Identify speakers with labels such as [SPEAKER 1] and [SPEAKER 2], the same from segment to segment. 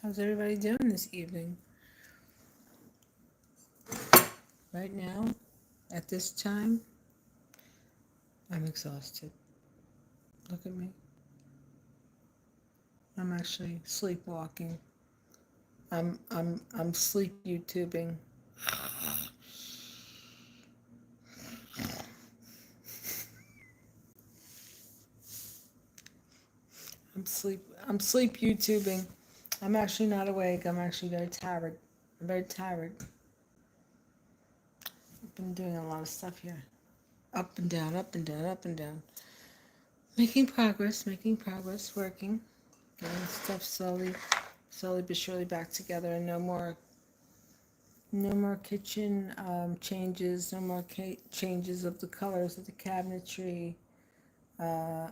[SPEAKER 1] How's everybody doing this evening? Right now, at this time, I'm exhausted. Look at me. I'm actually sleepwalking. I'm sleep YouTubing. I'm sleep YouTubing. I'm actually not awake. I'm actually very tired. I'm very tired. I've been doing a lot of stuff here. Up and down, up and down, up and down. Making progress, working, getting stuff slowly but surely back together, and no more kitchen changes, no more changes of the colors of the cabinetry. Uh,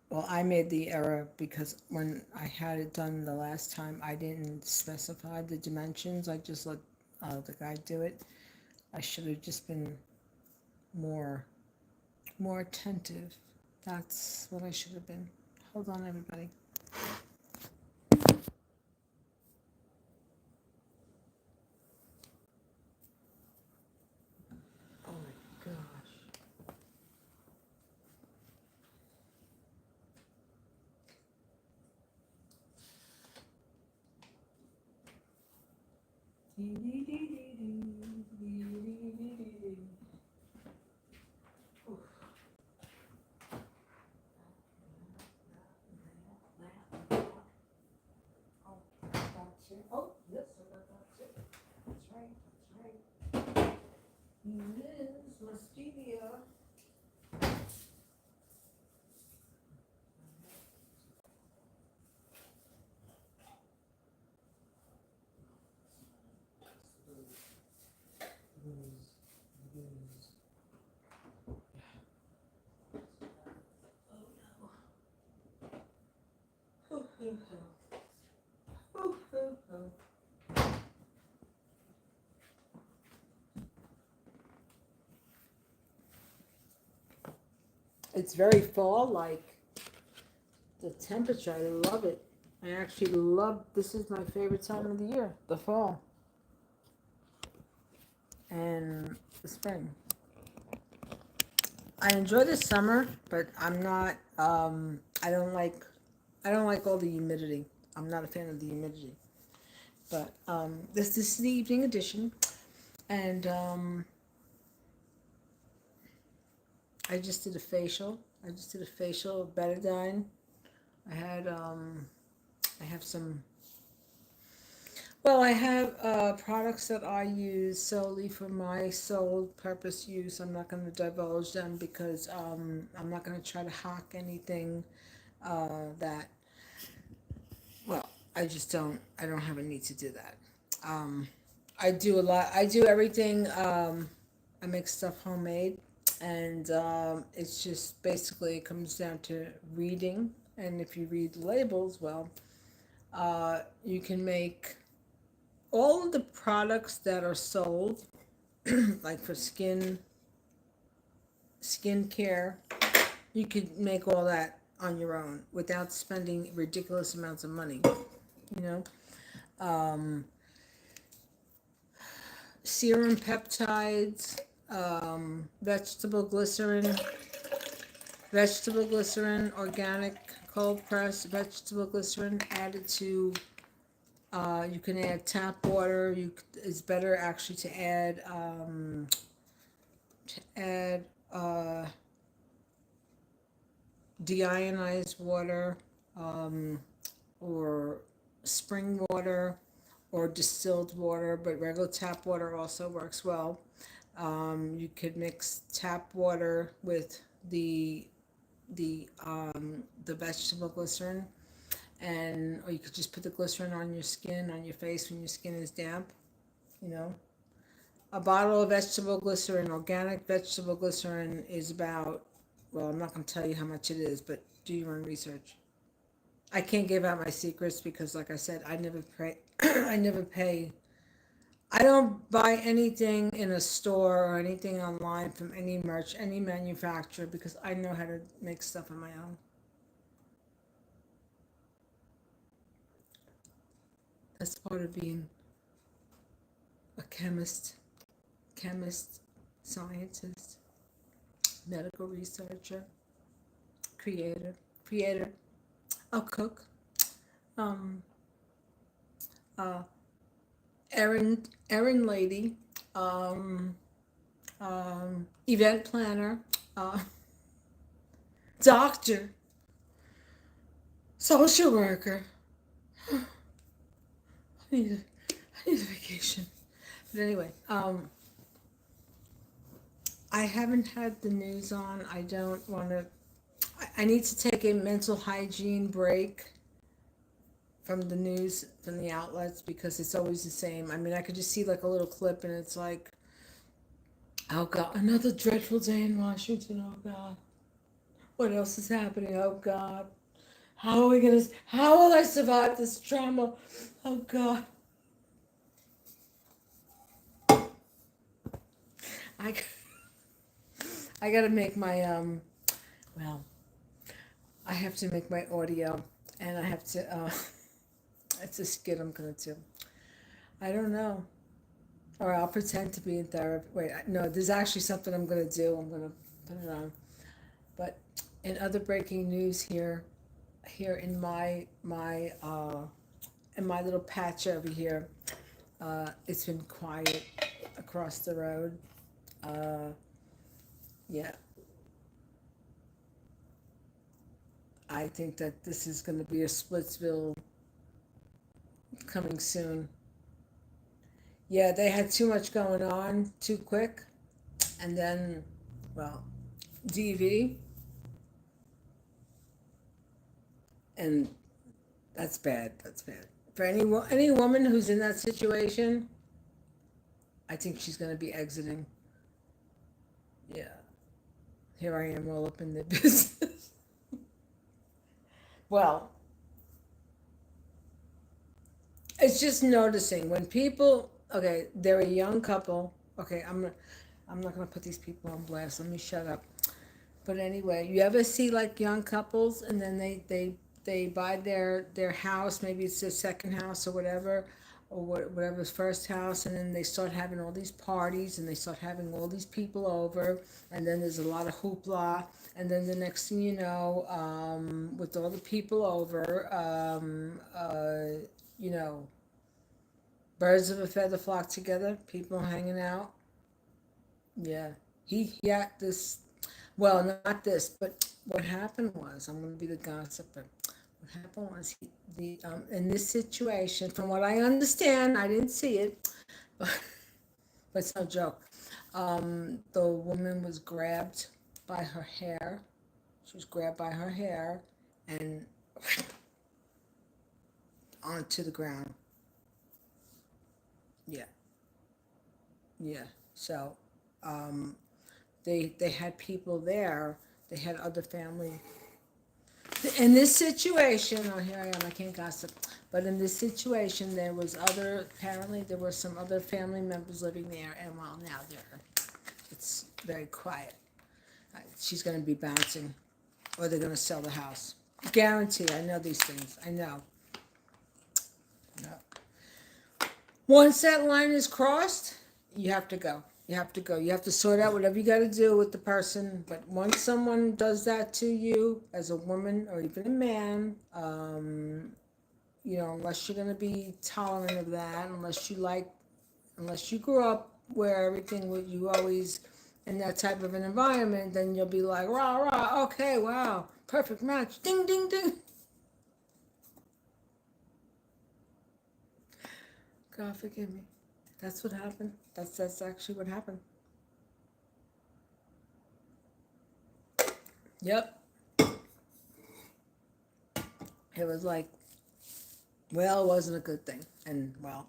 [SPEAKER 1] well, I made the error because when I had it done the last time, I didn't specify the dimensions. I just let the guy do it. I should have just been more attentive. That's what I should have been. Hold on, everybody. Oh my gosh. Oh, yes, I got that too. That's right, that's right. Liz must be here. Oh no. Oh. It's very fall-like. The temperature, I love it. I actually love, this is my favorite time of the year, the fall and the spring. I enjoy the summer, but I'm not, I don't like all the humidity. I'm not a fan of the humidity. But this is the evening edition, and I just did a facial. I just did a facial of betadine. I have some. Well, I have products that I use solely for my sole purpose use. I'm not going to divulge them because I'm not going to try to hack anything that. Well, I just don't. I don't have a need to do that. Um, I do a lot. I do everything. I make stuff homemade, and it's just basically it comes down to reading. And if you read the labels, well, you can make all of the products that are sold, like for skin care. You could make all that on your own without spending ridiculous amounts of money. You know, um, serum peptides, vegetable glycerin, organic cold pressed vegetable glycerin added to. You can add tap water. It's better actually to add deionized water, or spring water, or distilled water. But regular tap water also works well. You could mix tap water with the vegetable glycerin, and or you could just put the glycerin on your skin, on your face when your skin is damp. You know, a bottle of vegetable glycerin, organic vegetable glycerin, is about. Well, I'm not going to tell you how much it is, but do your own research. I can't give out my secrets because, like I said, I never pay. I never pay. I don't buy anything in a store or anything online from any manufacturer because I know how to make stuff on my own. That's part of being a chemist, scientist, medical researcher, creator, creator, a cook, um, uh, errand lady, um, event planner, uh, doctor, social worker. I need a, I need a vacation. But anyway, I haven't had the news on. I don't want to. I need to take a mental hygiene break from the news, from the outlets, because it's always the same. I mean, I could just see like a little clip and it's like, oh God, another dreadful day in Washington. Oh God. What else is happening? Oh God. How will I survive this trauma? Oh God. I, I gotta make my, well, I have to make my audio and I have to, it's a skit I'm gonna do. I don't know. Or I'll pretend to be in therapy. Wait, no, there's actually something I'm gonna do. I'm gonna put it on. But in other breaking news here in my little patch over here, it's been quiet across the road. Uh, yeah, I think that this is going to be a Splitsville coming soon. Yeah, they had too much going on too quick, and then, well, DV, and that's bad. That's bad for any woman who's in that situation. I think she's going to be exiting. Yeah, here I am all up in the business. Well, it's just noticing when people. Okay, they're a young couple. Okay, I'm not gonna put these people on blast. Let me shut up. But anyway, you ever see like young couples and then they buy their house, maybe it's their second house or whatever, or whatever's first house, and then they start having all these parties and they start having all these people over, and then there's a lot of hoopla, and then the next thing you know, with all the people over, you know, birds of a feather flock together, people hanging out. Yeah, he had this. Well, not this, but what happened was, I'm going to be the gossiper. What happened was, in this situation, from what I understand, I didn't see it, but, but it's no joke. The woman was grabbed by her hair. She was grabbed by her hair and onto the ground. Yeah, yeah. So, um, they had people there. They had other family. In this situation, oh here I am, I can't gossip. But in this situation, there was other. Apparently, there were some other family members living there, and well, now it's very quiet. She's going to be bouncing, or they're going to sell the house. Guarantee. I know these things. I know. No. Once that line is crossed, you have to go. You have to go. You have to sort out whatever you got to do with the person. But once someone does that to you, as a woman or even a man, you know, unless you're going to be tolerant of that, unless you grew up where everything was, you always in that type of an environment, then you'll be like, rah, rah, okay, wow, perfect match, ding, ding, ding. God forgive me. That's what happened. That's actually what happened. Yep. It was like, well, it wasn't a good thing. And well,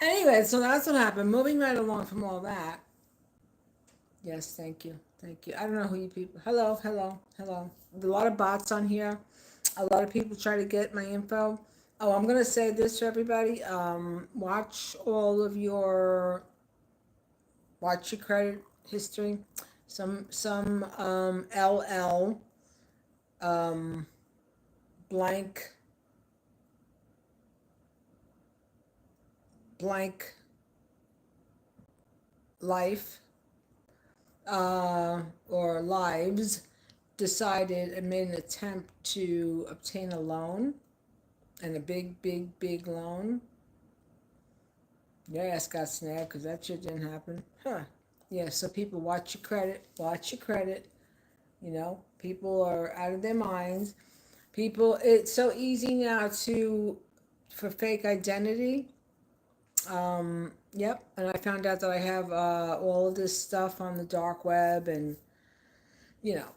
[SPEAKER 1] anyway, so that's what happened. Moving right along from all that. Yes, thank you. Thank you. I don't know who you people. Hello, hello, hello. There's a lot of bots on here. A lot of people try to get my info. Oh, I'm gonna say this to everybody. Watch all of your watch your credit history. Some LL um blank blank life or lives decided and made an attempt to obtain a loan, and a big, big, big loan, your ass got snagged because that shit didn't happen. Huh. Yeah, so people watch your credit, watch your credit. You know, people are out of their minds. People, it's so easy now for fake identity. Yep, and I found out that I have all of this stuff on the dark web, and you know,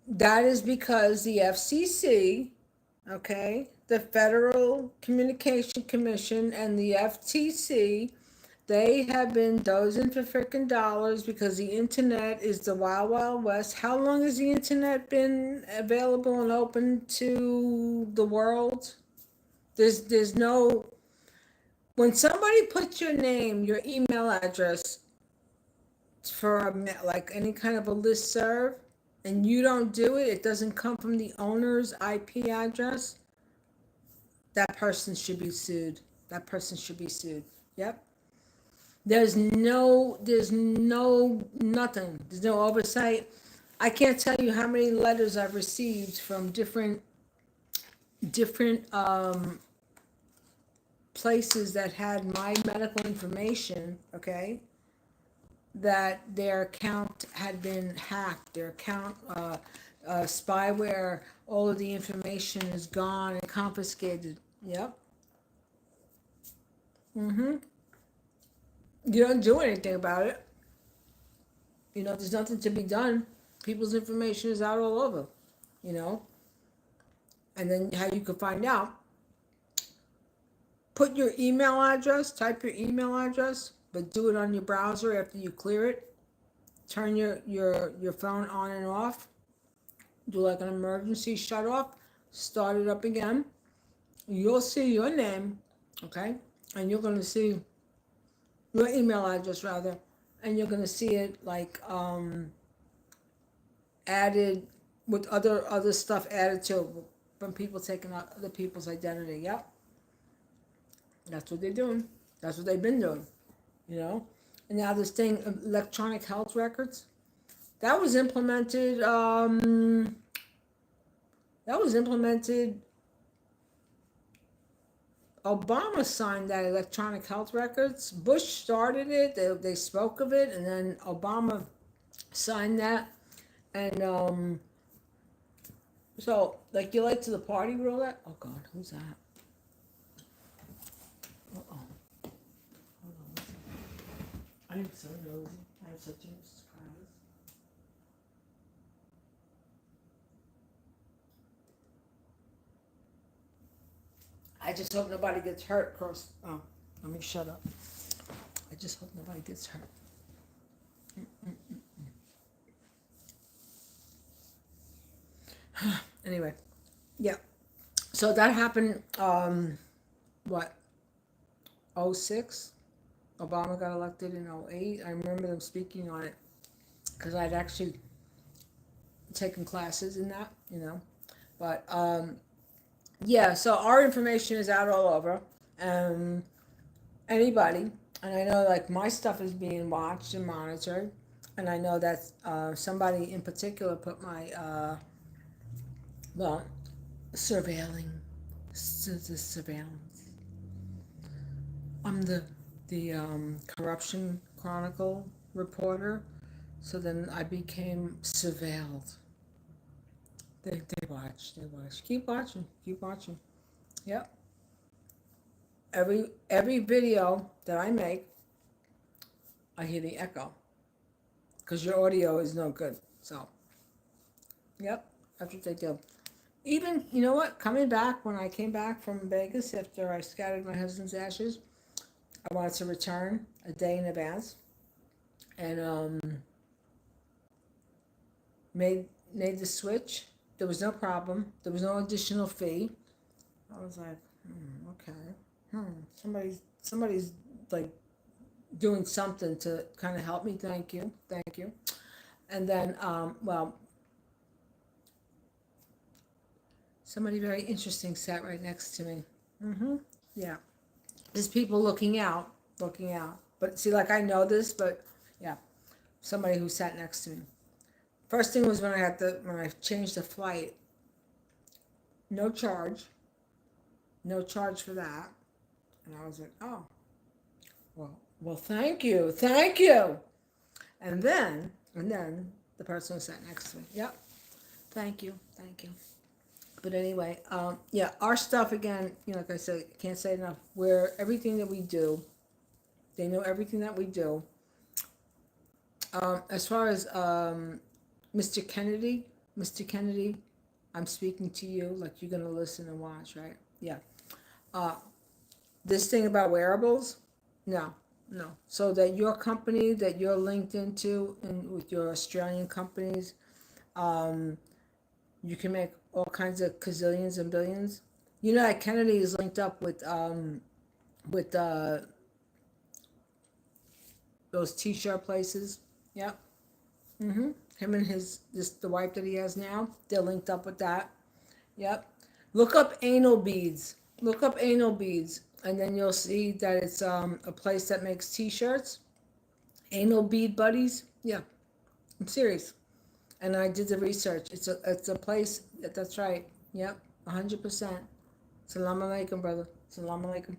[SPEAKER 1] that is because the FCC, okay, the Federal Communication Commission, and the FTC, they have been dozing for freaking dollars because the internet is the wild, wild west. How long has the internet been available and open to the world? There's no, when somebody puts your name, your email address for like any kind of a listserv, and you don't do it, it doesn't come from the owner's IP address, that person should be sued. That person should be sued. Yep. Nothing. There's no oversight. I can't tell you how many letters I've received from different places that had my medical information, okay, that their account had been hacked, their account, spyware, all of the information is gone and confiscated. Yep. Mm-hmm. You don't do anything about it. You know, there's nothing to be done. People's information is out all over, you know. And then how you can find out, put your email address, type your email address, but do it on your browser after you clear it. Turn your phone on and off. Do like an emergency shut off. Start it up again. You'll see your name, okay? And you're going to see your email address rather, and you're going to see it like added with other stuff added to from people taking out other people's identity. Yep. That's what they're doing. That's what they've been doing, you know. And now this thing, electronic health records, that was implemented. That was implemented. Obama signed that electronic health records. Bush started it. They spoke of it, and then Obama signed that. And so like you like to the party roulette. Oh God, who's that? Uh-oh. I am so nosy. I am such a surprise. I just hope nobody gets hurt, Cross. Oh, let me shut up. I just hope nobody gets hurt. Anyway, yeah. So that happened, what, 06? Obama got elected in 08. I remember them speaking on it because I'd actually taken classes in that, you know. But yeah, so our information is out all over. Anybody, and I know like my stuff is being watched and monitored, and I know that somebody in particular put my, well, surveilling, the surveillance. I'm the corruption chronicle reporter, so then I became surveilled. They watch, keep watching. Yep. Every video that I make, I hear the echo because your audio is no good. So, yep, that's what they do. Even, you know what, coming back, when I came back from Vegas after I scattered my husband's ashes, I wanted to return a day in advance, and made the switch. There was no problem. There was no additional fee. I was like, okay, somebody's like doing something to kind of help me. Thank you. And then, well, somebody very interesting sat right next to me. Yeah. There's people looking out, looking out. But see, like I know this, but yeah, somebody who sat next to me. First thing was when I changed the flight, no charge, no charge for that, and I was like, oh, well, thank you, thank you. And then the person who sat next to me, yep, thank you, thank you. But anyway, yeah, our stuff again, like I said, can't say enough. Where everything that we do, they know everything that we do. As far as Mr. Kennedy, Mr. Kennedy, I'm speaking to you like you're gonna listen and watch, right? Yeah. Uh, this thing about wearables, no, no. So that your company that you're linked into and with your Australian companies, um, you can make all kinds of gazillions and billions. You know that Kennedy is linked up with those t-shirt places. Yep. Him and the wife that he has now, they're linked up with that. Yep. Look up anal beads. Look up anal beads, and then you'll see that it's a place that makes t-shirts. Anal bead buddies. Yeah, I'm serious. And I did the research. It's a place. That's right. Yep, 100%. Salam alaikum, brother. Salam alaikum.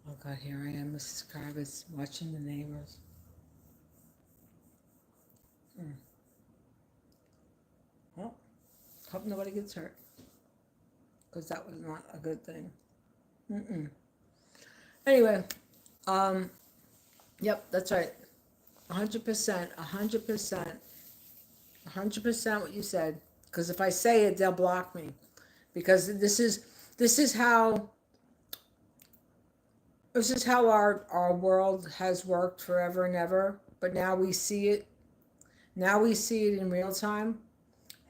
[SPEAKER 1] Oh God, here I am, Mrs. Kravitz, watching the neighbors. Well, hope nobody gets hurt, because that was not a good thing. Anyway, um, yep, that's right. 100%, 100%, 100% what you said. Because if I say it, they'll block me. Because this is how our world has worked forever and ever. But now we see it. Now we see it in real time,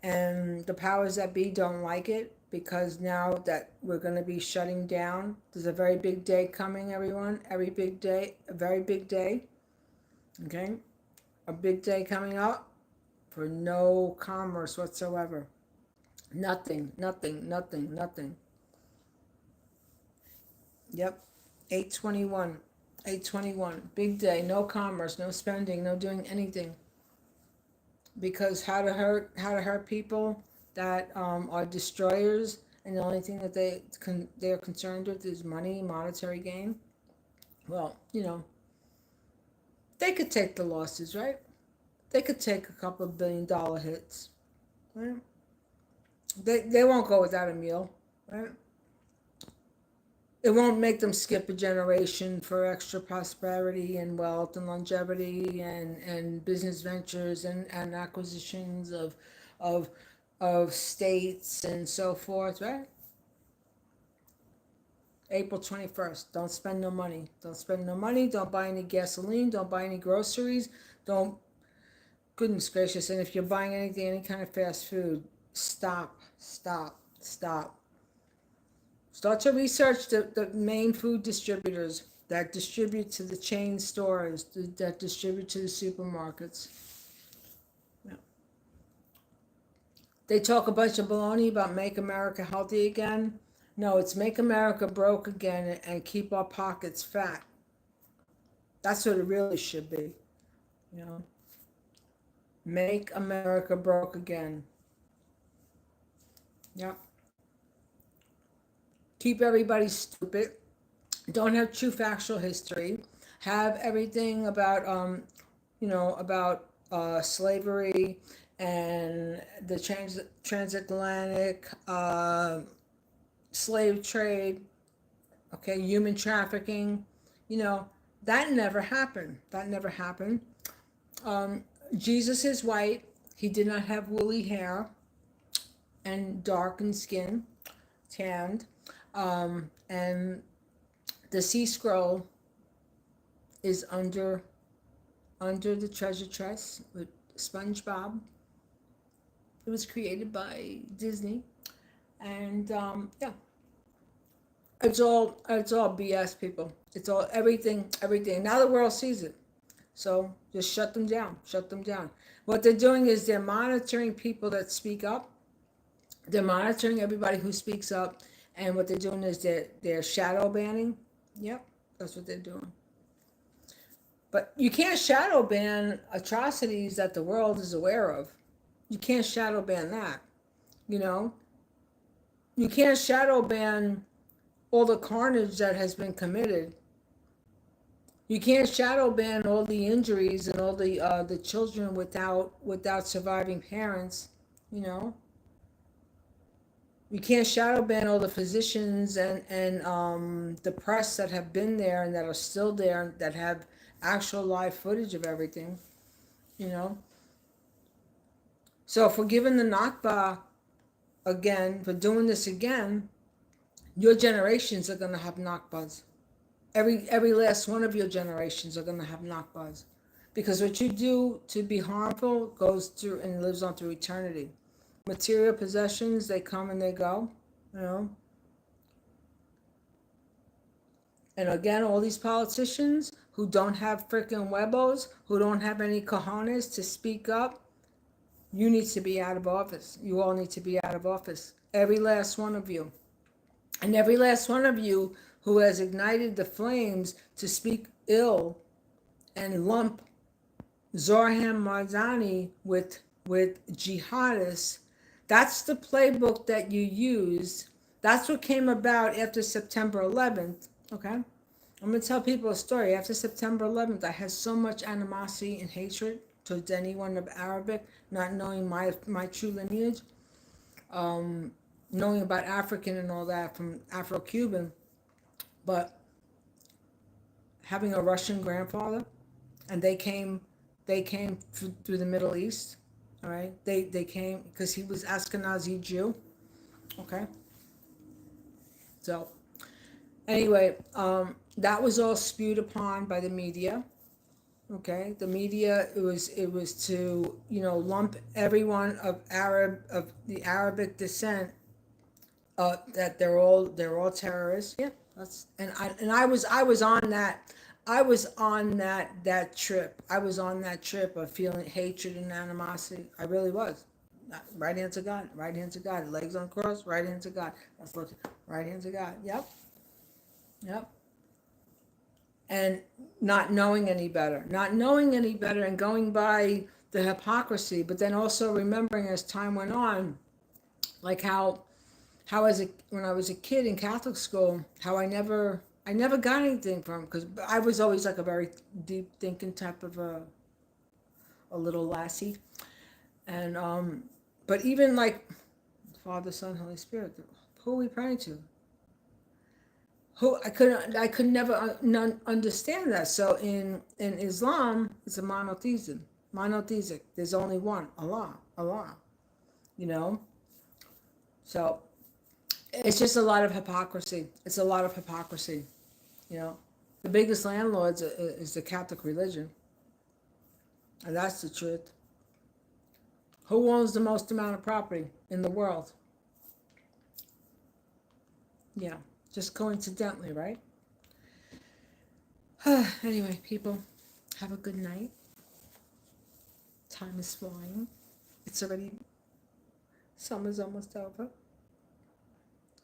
[SPEAKER 1] and the powers that be don't like it because now that we're going to be shutting down, there's a very big day coming, everyone. Every big day, a very big day. Okay, a big day coming up for no commerce whatsoever. Nothing, nothing, nothing, nothing. Yep. 821. 821. Big day. No commerce, no spending, no doing anything. Because how to hurt people that are destroyers, and the only thing that they're concerned with is money, monetary gain. Well, they could take the losses, right? They could take a couple of $1 billion hits, right? They won't go without a meal, right? It won't make them skip a generation for extra prosperity and wealth and longevity and business ventures and acquisitions of of states and so forth, right? April 21st. Don't spend no money. Don't spend no money. Don't buy any gasoline. Don't buy any groceries. Don't, goodness gracious. And if you're buying anything, any kind of fast food, stop, stop, stop. Start to research the main food distributors that distribute to the chain stores, that distribute to the supermarkets. Yeah. They talk a bunch of baloney about make America healthy again. No, it's make America broke again and keep our pockets fat. That's what it really should be. You know, make America broke again. Yep. Keep everybody stupid. Don't have true factual history. Have everything about about slavery and the transatlantic slave trade. Okay, human trafficking. You know that never happened. That never happened. Um, Jesus is white. He did not have woolly hair and darkened skin, tanned. And the sea scroll is under the treasure chest with SpongeBob. It was created by Disney, and yeah, it's all BS, people. It's all everything. Now the world sees it, so just shut them down. Shut them down. What they're doing is they're monitoring people that speak up, They're monitoring everybody who speaks up, and what they're doing is they're shadow banning. Yep, that's what they're doing. But you can't shadow ban atrocities that the world is aware of. You can't shadow ban that. You know, you can't shadow ban all the carnage that has been committed. You can't shadow ban all the injuries and all the children without surviving parents. You know, you can't shadow ban all the physicians and the press that have been there and that are still there and that have actual live footage of everything. You know, so if we're given the Nakba again for doing this again, your generations are going to have Nakbas. Every last one of your generations are going to have Nakbas, because what you do to be harmful goes through and lives on through eternity. Material possessions, they come and they go, you know. And again, all these politicians who don't have freaking huevos, who don't have any cojones to speak up, you need to be out of office. You all need to be out of office. Every last one of you. And every last one of you who has ignited the flames to speak ill and lump Zorham Marzani with jihadists, that's the playbook that you used. That's what came about after September 11th, okay? I'm going to tell people a story. After September 11th, I had so much animosity and hatred towards anyone of Arabic, not knowing my true lineage, knowing about African and all that from Afro-Cuban, but having a Russian grandfather, and they came through the Middle East, all right? They came because he was Ashkenazi Jew, okay? So anyway, that was all spewed upon by the media. Okay, the media, it was to lump everyone of the Arabic descent, that they're all terrorists. Yeah, I was on that trip. I was on that trip of feeling hatred and animosity. I really was. Right hand to God, right hand to God, legs uncrossed, right hand to God. That's what, right hand to God. Yep, yep. And not knowing any better, and going by the hypocrisy, but then also remembering as time went on, like how when I was a kid in Catholic school, how I never got anything from, because I was always like a very deep thinking type of a little lassie, and but even like Father, Son, Holy Spirit, who are we praying to? Who I could never understand that. So in Islam, it's a monotheistic. There's only one, Allah. You know, so it's just a lot of hypocrisy. It's a lot of hypocrisy. You know, the biggest landlords is the Catholic religion, and that's the truth. Who owns the most amount of property in the world? Yeah, just coincidentally, right? Anyway, people, have a good night. Time is flying. It's already, summer's almost over.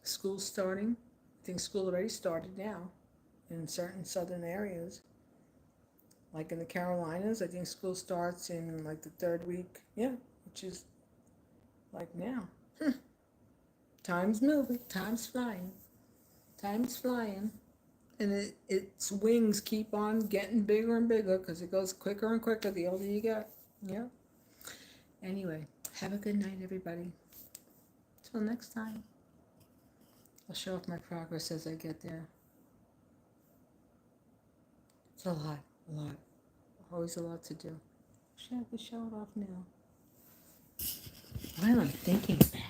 [SPEAKER 1] School's starting. I think school already started now in certain southern areas. Like in the Carolinas, I think school starts in like the third week. Yeah, which is like now. Time's moving. Time's flying. Time's flying. And its wings keep on getting bigger and bigger because it goes quicker and quicker the older you get. Yeah. Anyway, have a good night, everybody. Till next time. I'll show off my progress as I get there. It's a lot. Always a lot to do. Should I show it off now? While I'm thinking about it.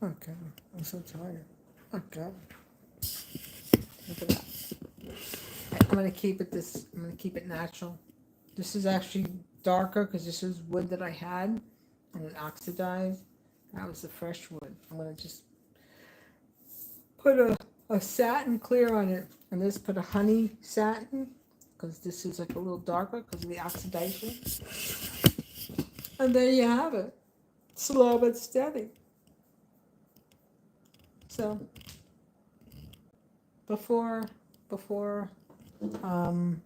[SPEAKER 1] Oh God, I'm so tired. Oh God. Look at that. I'm gonna keep it natural. This is actually darker because this is wood that I had and it oxidized. That was the fresh wood. I'm gonna just put a satin clear on it, and this put a honey satin, because this is like a little darker because of the oxidation. And there you have it. Slow but steady. So before before um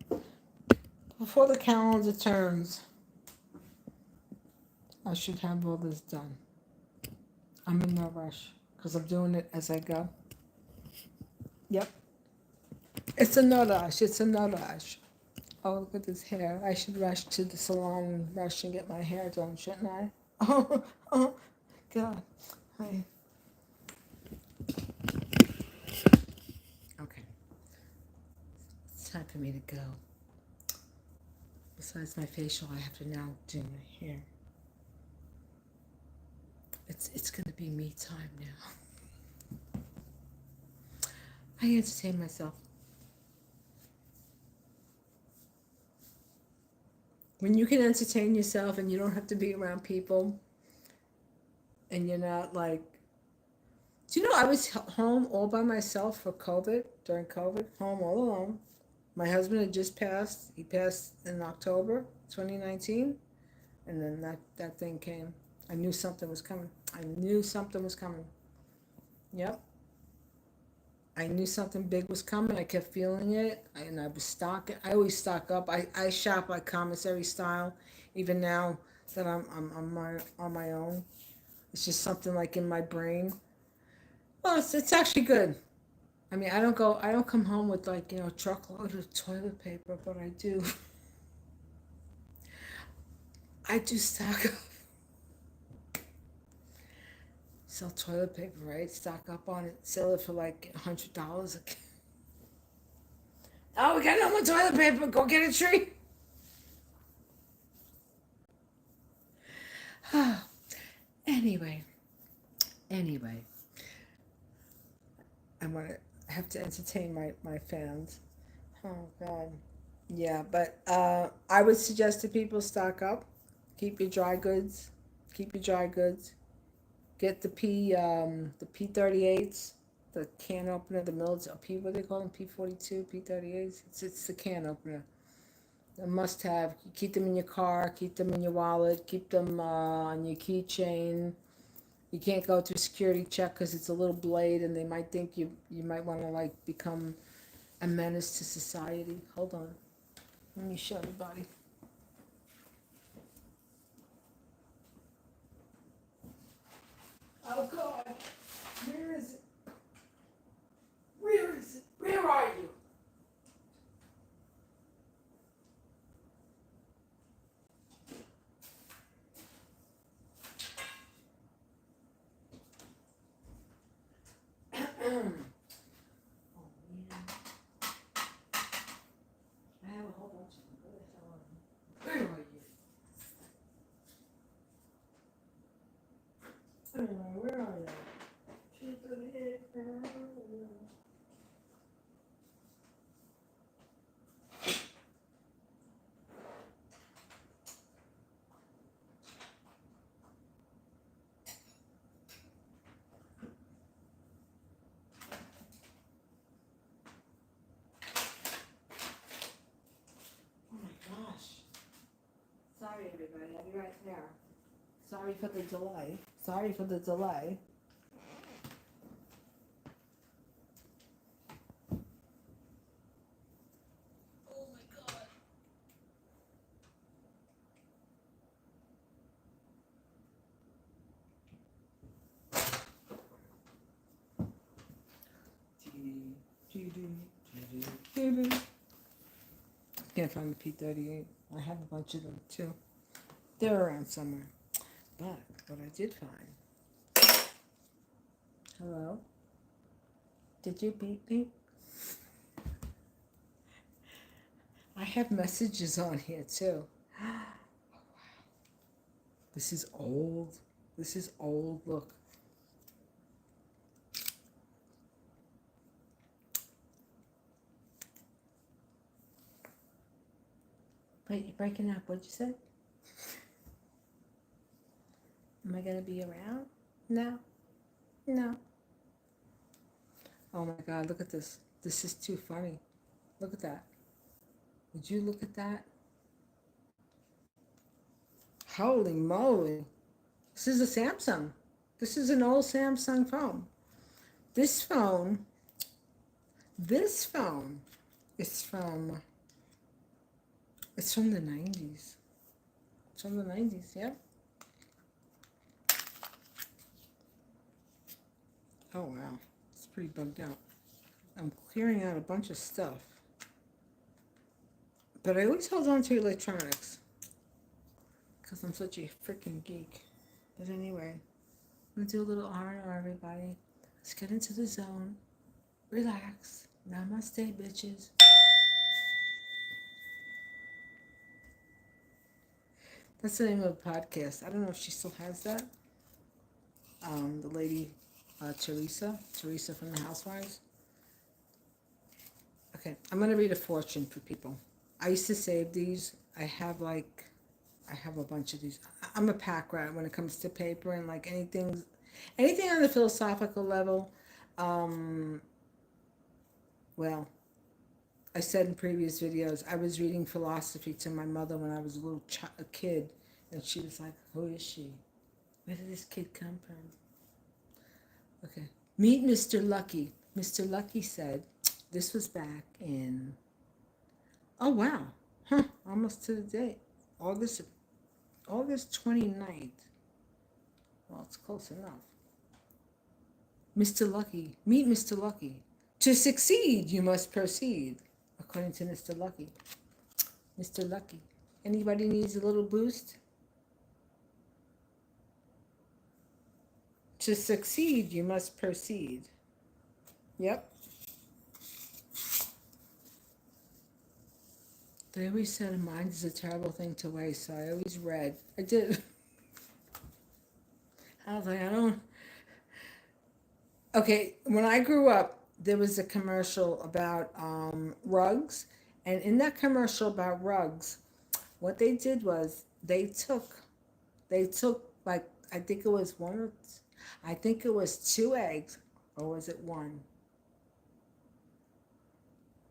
[SPEAKER 1] before the calendar turns, I should have all this done. I'm in no rush because I'm doing it as I go. Yep. It's a no rush. It's a no rush. Oh, look at this hair. I should rush to the salon and rush and get my hair done, shouldn't I? Oh, God. I, okay. It's time for me to go. Besides my facial, I have to now do my hair. It's gonna be me time now. I entertain myself. When you can entertain yourself and you don't have to be around people and you're not like, do you know I was home all by myself for COVID, during COVID, home all alone. My husband had just passed. He passed in October 2019, and then that thing came. I knew something was coming. I knew something was coming. Yep. I knew something big was coming. I kept feeling it, and I was stocking. I always stock up. I shop like commissary style, even now that I'm on my own. It's just something like in my brain. Well, it's actually good. I mean, I don't come home with like, a truckload of toilet paper, but I do. I do stock up. Sell toilet paper, right? Stock up on it. Sell it for like $100. Oh, we got no more toilet paper. Go get a tree. Anyway, anyway, I'm gonna have to entertain my fans. Oh God, yeah, but I would suggest to people stock up, keep your dry goods, keep your dry goods. Get the P38s, the can opener, the military P, what do they call them, P42, P38s. It's the can opener. A must have. You keep them in your car, keep them in your wallet, keep them on your keychain. You can't go through security check because it's a little blade, and they might think you might want to like become a menace to society. Hold on, let me show everybody. Oh God, where is it? Where is it? Where are you? Oh man, I have a whole bunch of them. Where the hell are you? Where are you? Where are you? She's over here. Oh my gosh. Sorry everybody, I'll be right there. Sorry for the delay. Sorry for the delay. Oh my God. Can't find the P38. I have a bunch of them too. They're around somewhere. But what I did find. Hello? Did you beat me? I have messages on here too. This is old. This is old. Look. Wait, you're breaking up. What'd you say? Am I gonna be around? No. No. Oh my God, look at this. This is too funny. Look at that. Would you look at that? Holy moly. This is a Samsung. This is an old Samsung phone. This phone, this phone is from, it's from the 90s. It's from the 90s, yep. Oh wow, it's pretty bugged out. I'm clearing out a bunch of stuff. But I always hold on to electronics because I'm such a freaking geek. But anyway, I'm gonna do a little R&R, everybody. Let's get into the zone. Relax. Namaste, bitches. That's the name of the podcast. I don't know if she still has that. The lady, Teresa from the Housewives. Okay, I'm gonna read a fortune for people. I used to save these. I have a bunch of these. I'm a pack rat when it comes to paper and like anything on the philosophical level. Well, I said in previous videos, I was reading philosophy to my mother when I was a kid, and she was like, "Who is she? Where did this kid come from?" Okay, meet Mr. Lucky. Mr. Lucky said, this was back in, oh wow, almost to the date, August 29th. Well, it's close enough. Mr. Lucky, meet Mr. Lucky. To succeed, you must proceed, according to Mr. Lucky. Mr. Lucky. Anybody needs a little boost? To succeed, you must proceed. Yep. They always said a mind is a terrible thing to waste, so I always read. I did. I was like, I don't. Okay, when I grew up, there was a commercial about rugs, and in that commercial about rugs, what they did was they took like I think it was two eggs, or was it one?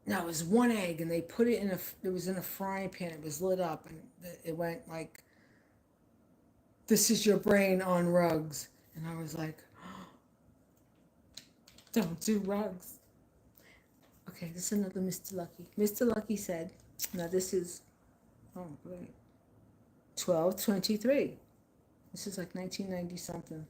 [SPEAKER 1] No, it was one egg, and they put it it was in a frying pan. It was lit up, and it went like, "This is your brain on rugs," and I was like, "Don't do rugs." Okay, this is another Mr. Lucky. Mr. Lucky said, "Now this is, oh great, 1223. This is like 1990 something.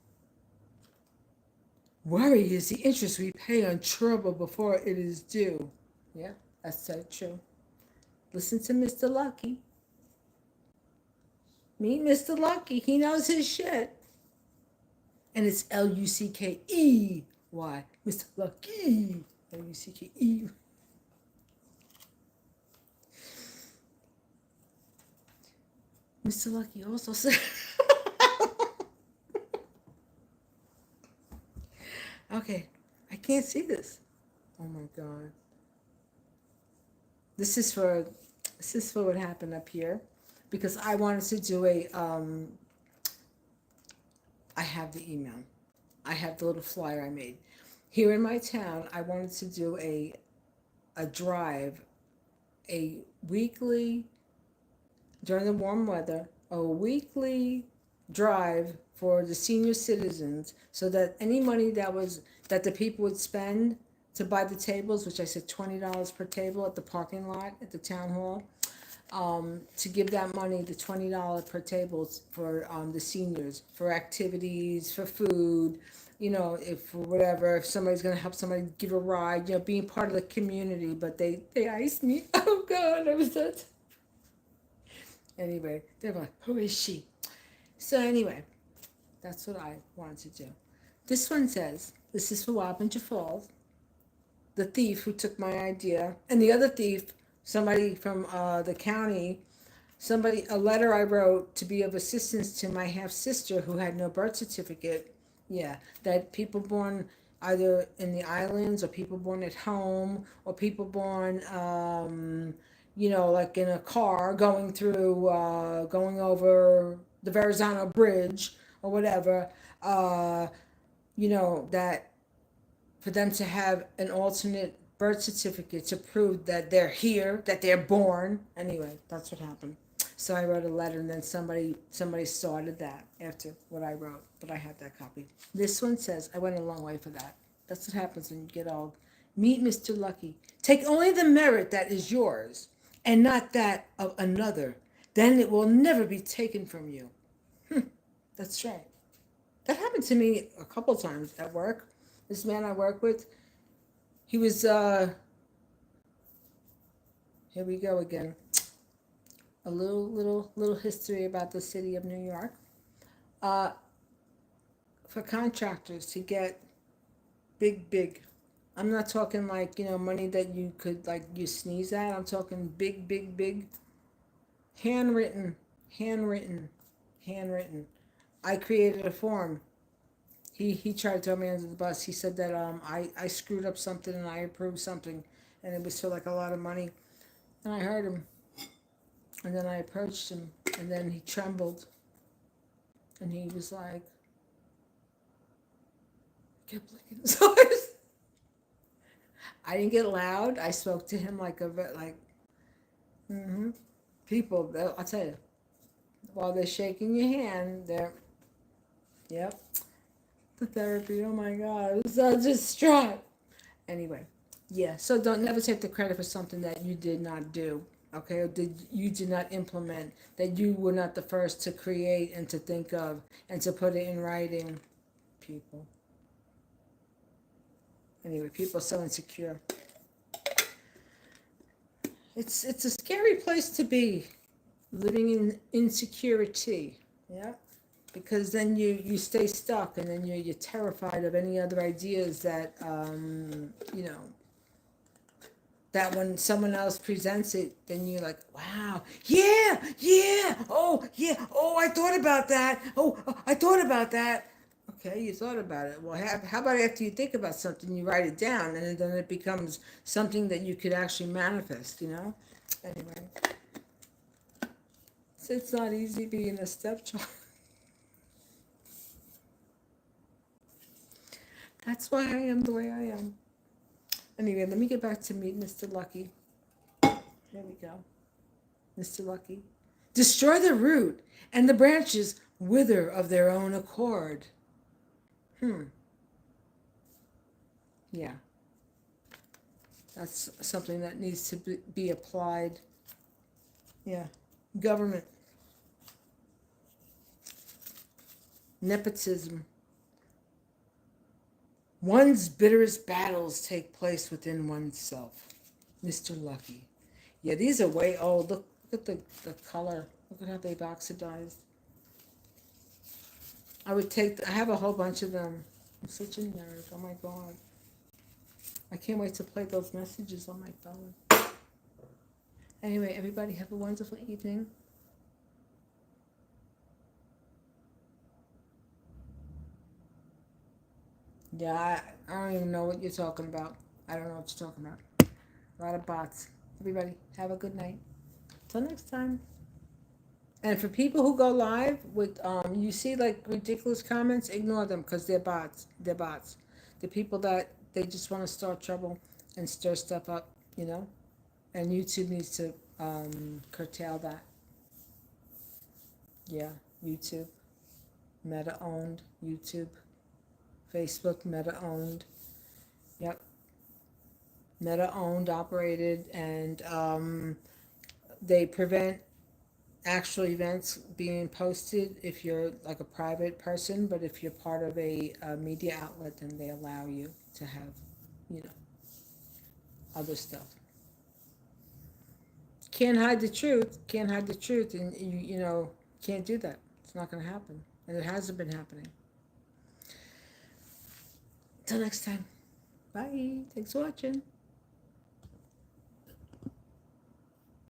[SPEAKER 1] Worry is the interest we pay on trouble before it is due." Yeah, that's so true. Listen to Mr. Lucky. Meet Mr. Lucky. He knows his shit. And it's Luckey. Mr. Lucky. Luckey. Mr. Lucky also said, okay, I can't see this. Oh my God. This is for what happened up here, because I wanted to do I have the email. I have the little flyer I made. Here in my town, I wanted to do a drive, a weekly, during the warm weather, a weekly drive for the senior citizens, so that any money that the people would spend to buy the tables, which I said $20 per table at the parking lot at the town hall, to give that money, the $20 per table, for the seniors, for activities, for food, if whatever, if somebody's gonna help somebody give a ride, being part of the community. But they iced me. Oh God, I was that. Anyway, they're like, "Who is she?" So anyway, that's what I wanted to do. This one says, this is for Wappinger Falls. The thief who took my idea, and the other thief, somebody from the county, a letter I wrote to be of assistance to my half sister who had no birth certificate. Yeah, that people born either in the islands, or people born at home, or people born, like in a car going over the Verrazano Bridge or whatever, that for them to have an alternate birth certificate to prove that they're here, that they're born. Anyway, that's what happened. So I wrote a letter, and then somebody started that after what I wrote, but I had that copy. This one says, I went a long way for that. That's what happens when you get old. Meet Mr. Lucky. Take only the merit that is yours, and not that of another. Then it will never be taken from you. That's right. That happened to me a couple times at work. This man I work with, he was, here we go again. A little history about the city of New York. For contractors to get big. I'm not talking like, money that you could, like, you sneeze at. I'm talking big. Handwritten. I created a form. He tried to throw me under the bus. He said that I screwed up something and I approved something, and it was for like a lot of money. And I heard him. And then I approached him, and then he trembled. And he was like, kept blinking his eyes. I didn't get loud. I spoke to him like people, I'll tell you, while they're shaking your hand, yep, the therapy, oh my God, it was so distraught. Anyway, yeah, so don't never take the credit for something that you did not do, okay, or you did not implement, that you were not the first to create and to think of and to put it in writing, people. Anyway, people are so insecure. It's a scary place to be, living in insecurity, yeah? Because then you stay stuck, and then you're terrified of any other ideas that, that when someone else presents it, then you're like, wow, yeah, oh, I thought about that, I thought about that. Okay, you thought about it. Well, how about after you think about something, you write it down, and then it becomes something that you could actually manifest, Anyway, it's not easy being a stepchild. That's why I am the way I am. Anyway, let me get back to meet Mr. Lucky. There we go. Mr. Lucky. Destroy the root, and the branches wither of their own accord. Yeah. That's something that needs to be applied. Yeah. Government. Nepotism. One's bitterest battles take place within oneself. Mr. Lucky. Yeah, these are way old. Look at the color. Look at how they've oxidized. I have a whole bunch of them. I'm such a nerd. Oh my God. I can't wait to play those messages on my phone. Anyway, everybody have a wonderful evening. Yeah, I don't even know what you're talking about. I don't know what you're talking about. A lot of bots. Everybody, have a good night. Till next time. And for people who go live with, you see like ridiculous comments, ignore them because they're bots. They're bots. The people that they just want to start trouble and stir stuff up, And YouTube needs to curtail that. Yeah, YouTube. Meta owned. YouTube. Facebook, Meta owned. Yep. Meta owned, operated, and they prevent actual events being posted if you're like a private person, but if you're part of a media outlet, then they allow you to have, other stuff. Can't hide the truth, and can't do that. It's not going to happen, and it hasn't been happening. Till next time. Bye. Thanks for watching.